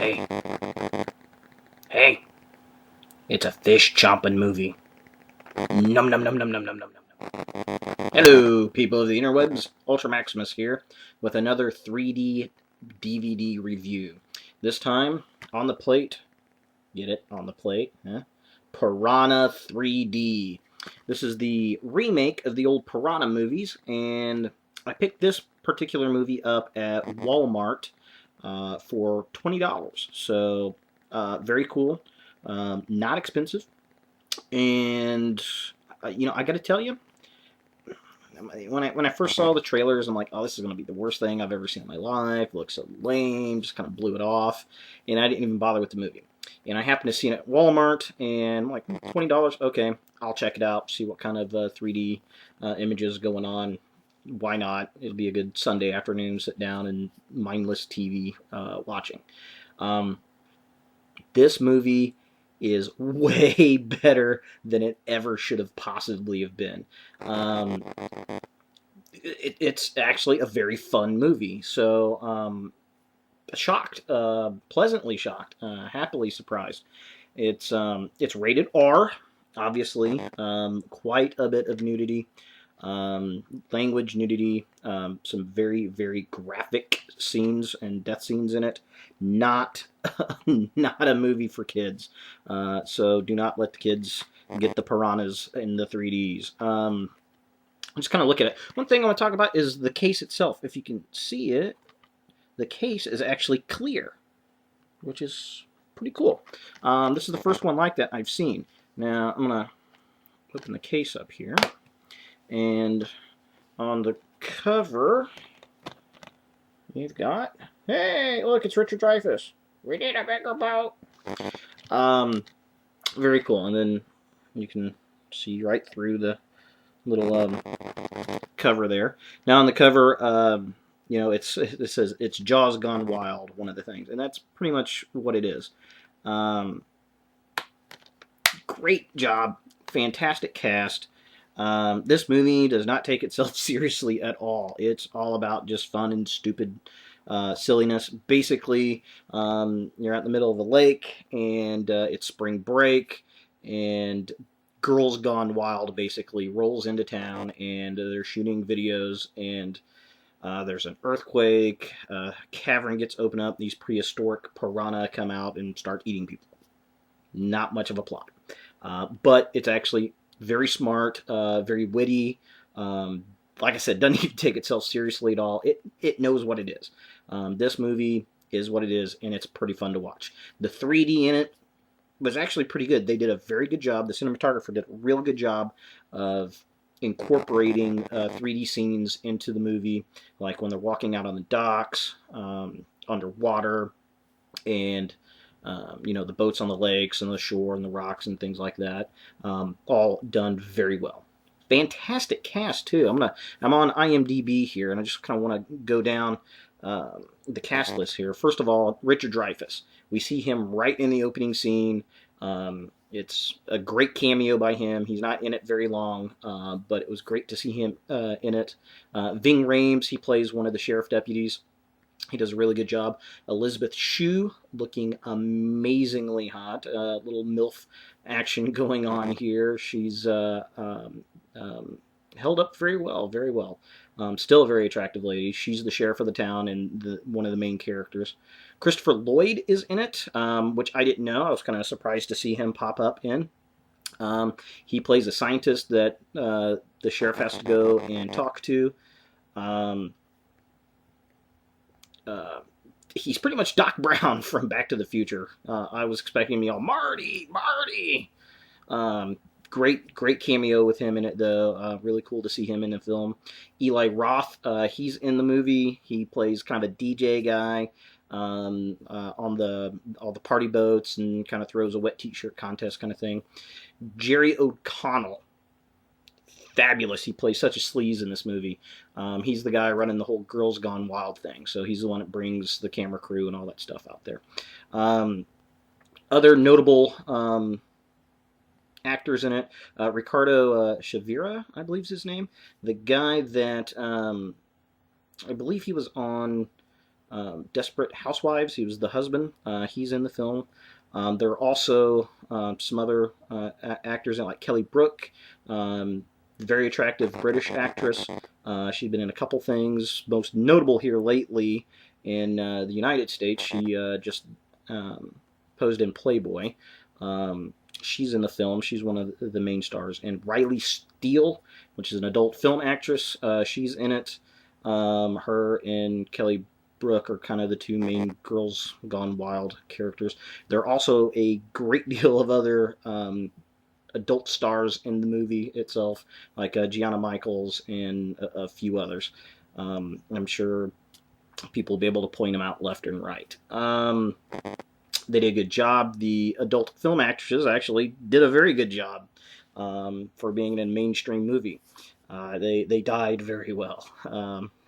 Hey, hey, it's a fish chomping movie. Num num num num num num num num. Hello, people of the interwebs. Ultra Maximus here with another 3D DVD review. This time on the plate, get it on the plate, huh? Piranha 3D. This is the remake of the old Piranha movies, and I picked this particular movie up at Walmart for $20. So very cool, not expensive, and I got to tell you, when I first saw the trailers, I'm like, oh, this is going to be the worst thing I've ever seen in my life. It looks so lame, just kind of blew it off, and I didn't even bother with the movie. And I happened to see it at Walmart, and I'm like, $20, okay, I'll check it out, see what kind of 3D images going on. Why not? It'll be a good Sunday afternoon, sit down and mindless TV watching. This movie is way better than it ever should have possibly have been. It's actually a very fun movie. So shocked, pleasantly shocked, happily surprised. It's rated R, obviously. Quite a bit of nudity, language nudity, some very, very graphic scenes and death scenes in it. Not not a movie for kids. So do not let the kids get the piranhas in the 3Ds. Just kind of look at it. One thing I want to talk about is the case itself. If you can see it, the case is actually clear, which is pretty cool. This is the first one like that I've seen. Now I'm gonna open the case up here, and on the cover you've got, hey, look, it's Richard Dreyfuss. We need a bigger boat. Very cool. And then you can see right through the little cover there. Now on the cover, it says it's Jaws Gone Wild, one of the things, and that's pretty much what it is. Great job, fantastic cast. This movie does not take itself seriously at all. It's all about just fun and stupid silliness. Basically, you're out in the middle of a lake, and it's spring break, and Girls Gone Wild basically rolls into town, and they're shooting videos, and there's an earthquake, a cavern gets opened up, these prehistoric piranha come out and start eating people. Not much of a plot. But it's actually very smart, very witty. Like I said, doesn't even take itself seriously at all. It knows what it is. This movie is what it is, and it's pretty fun to watch. The 3D in it was actually pretty good. They did a very good job. The cinematographer did a real good job of incorporating 3D scenes into the movie, like when they're walking out on the docks, underwater, and the boats on the lakes and the shore and the rocks and things like that. All done very well. Fantastic cast too. I'm on IMDb here, and I just kind of want to go down the cast list here. First of all, Richard Dreyfuss. We see him right in the opening scene. It's a great cameo by him. He's not in it very long, but it was great to see him in it. Ving Rhames, he plays one of the sheriff deputies. He does a really good job. Elizabeth Shue, looking amazingly hot. Little MILF action going on here. She's held up very well, very well. Still a very attractive lady. She's the sheriff of the town and one of the main characters. Christopher Lloyd is in it, which I didn't know. I was kind of surprised to see him pop up in. He plays a scientist that the sheriff has to go and talk to. He's pretty much Doc Brown from Back to the Future. I was expecting him to be all, Marty, Marty! Great cameo with him in it, though. Really cool to see him in the film. Eli Roth, he's in the movie. He plays kind of a DJ guy on all the party boats, and kind of throws a wet t-shirt contest kind of thing. Jerry O'Connell, fabulous. He plays such a sleaze in this movie. He's the guy running the whole Girls Gone Wild thing, so he's the one that brings the camera crew and all that stuff out there. Other notable actors in it, Ricardo Chavira, I believe is his name. The guy that I believe he was on Desperate Housewives. He was the husband. He's in the film. There are also some other actors in, like Kelly Brook, very attractive British actress. She's been in a couple things. Most notable here lately in the United States, she just posed in Playboy. She's in the film. She's one of the main stars. And Riley Steele, which is an adult film actress, she's in it. Her and Kelly Brook are kind of the two main Girls Gone Wild characters. There are also a great deal of other adult stars in the movie itself, like Gianna Michaels and a few others. I'm sure people will be able to point them out left and right. They did a good job. The adult film actresses actually did a very good job for being in a mainstream movie. They died very well.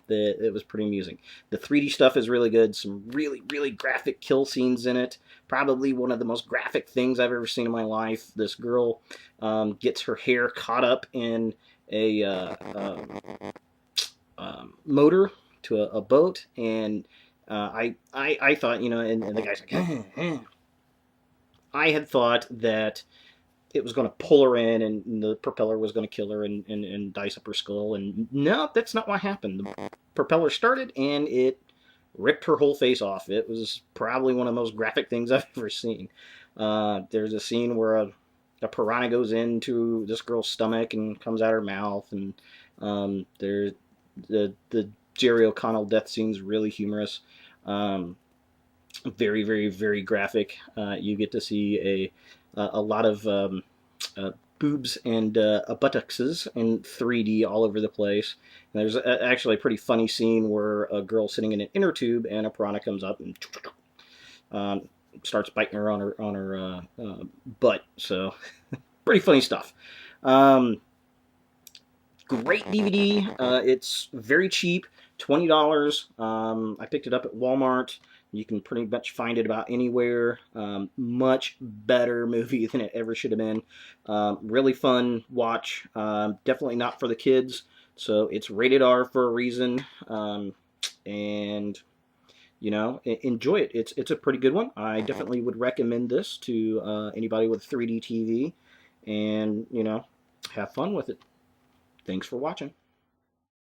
It was pretty amusing. The 3D stuff is really good. Some really, really graphic kill scenes in it. Probably one of the most graphic things I've ever seen in my life. This girl gets her hair caught up in a motor to a boat, and I thought, and the guy's like, I had thought that it was going to pull her in and the propeller was going to kill her and dice up her skull. And no, that's not what happened. The propeller started and it ripped her whole face off. It was probably one of the most graphic things I've ever seen. There's a scene where a piranha goes into this girl's stomach and comes out her mouth. And there's the Jerry O'Connell death scene's really humorous. Very, very, very graphic. You get to see a lot of boobs and buttocks in 3D all over the place. And there's actually a pretty funny scene where a girl's sitting in an inner tube and a piranha comes up and starts biting her on her butt. So pretty funny stuff. Great DVD. It's very cheap, $20. I picked it up at Walmart. You can pretty much find it about anywhere. Much better movie than it ever should have been. Really fun watch. Definitely not for the kids. So it's rated R for a reason. And enjoy it. It's a pretty good one. I definitely would recommend this to anybody with a 3D TV. And have fun with it. Thanks for watching.